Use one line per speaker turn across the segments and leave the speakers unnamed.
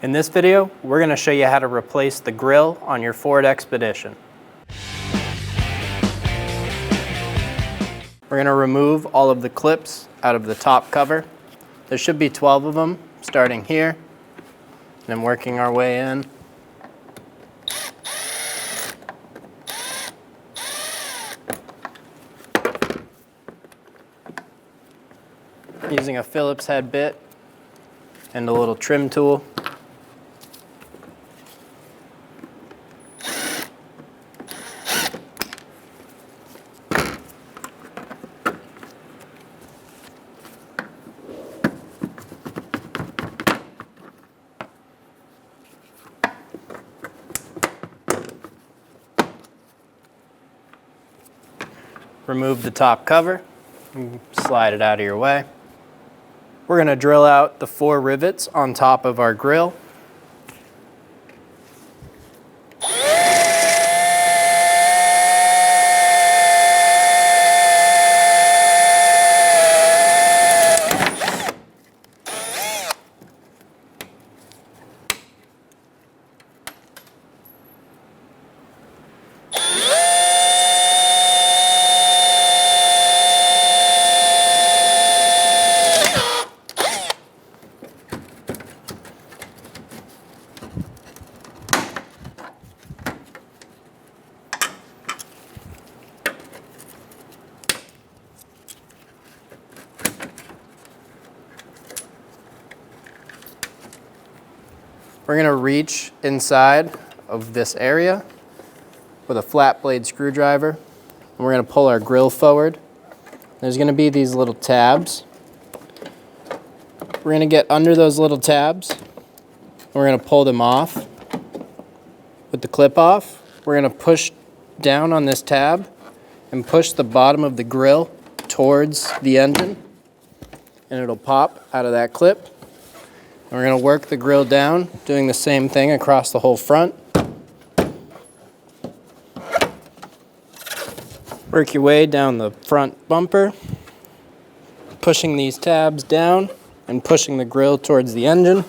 In this video, we're going to show you how to replace the grille on your Ford Expedition. We're going to remove all of the clips out of the top cover. There should be 12 of them, starting here, and then working our way in. Using a Phillips head bit and a little trim tool. Remove the top cover, and slide it out of your way. We're going to drill out the 4 rivets on top of our grille. We're going to reach inside of this area with a flat blade screwdriver, and we're going to pull our grille forward. There's going to be these little tabs. We're going to get under those little tabs, and we're going to pull them off. With the clip off, we're going to push down on this tab and push the bottom of the grille towards the engine, and it'll pop out of that clip. We're going to work the grille down, doing the same thing across the whole front. Work your way down the front bumper, pushing these tabs down and pushing the grille towards the engine.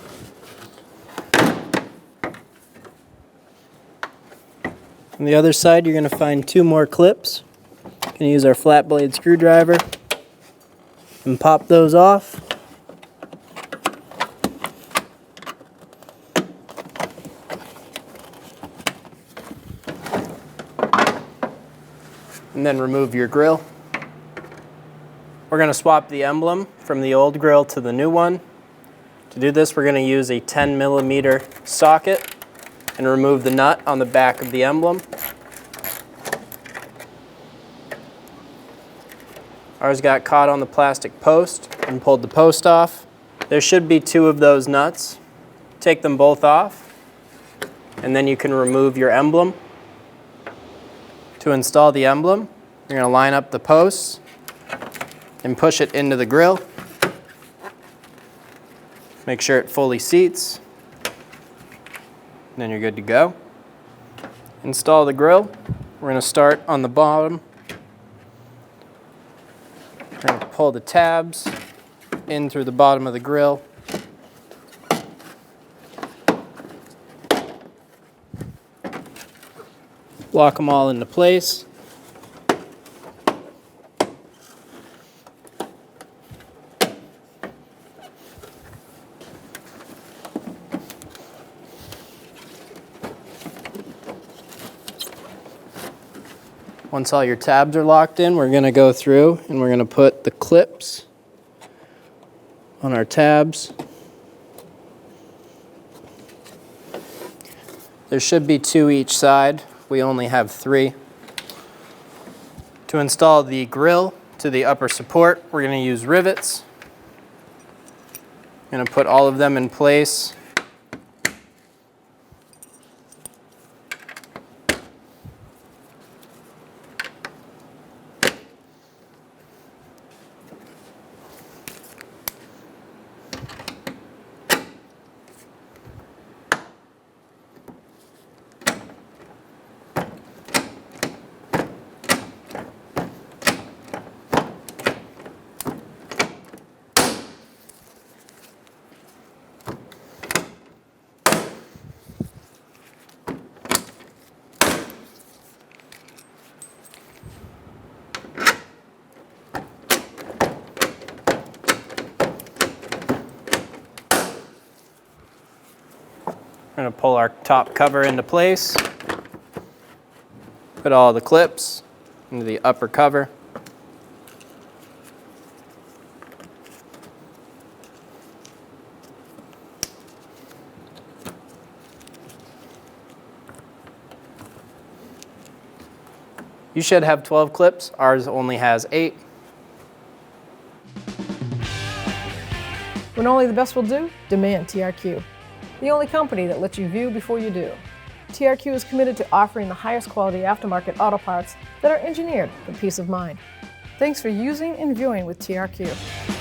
On the other side, you're going to find 2 more clips. We're going to use our flat blade screwdriver and pop those off. And then remove your grille. We're going to swap the emblem from the old grille to the new one. To do this, we're going to use a 10mm socket and remove the nut on the back of the emblem. Ours got caught on the plastic post and pulled the post off. There should be 2 of those nuts. Take them both off, and then you can remove your emblem. To install the emblem, you're going to line up the posts and push it into the grille. Make sure it fully seats, and then you're good to go. Install the grille. We're going to start on the bottom. We're going to pull the tabs in through the bottom of the grille. Lock them all into place. Once all your tabs are locked in, we're going to go through and we're going to put the clips on our tabs. There should be 2 each side. We only have 3. To install the grille to the upper support, we're going to use rivets. I'm going to put all of them in place. We're going to pull our top cover into place. Put all the clips into the upper cover. You should have 12 clips. Ours only has 8.
When only the best will do, demand TRQ. The only company that lets you view before you do. TRQ is committed to offering the highest quality aftermarket auto parts that are engineered for peace of mind. Thanks for using and viewing with TRQ.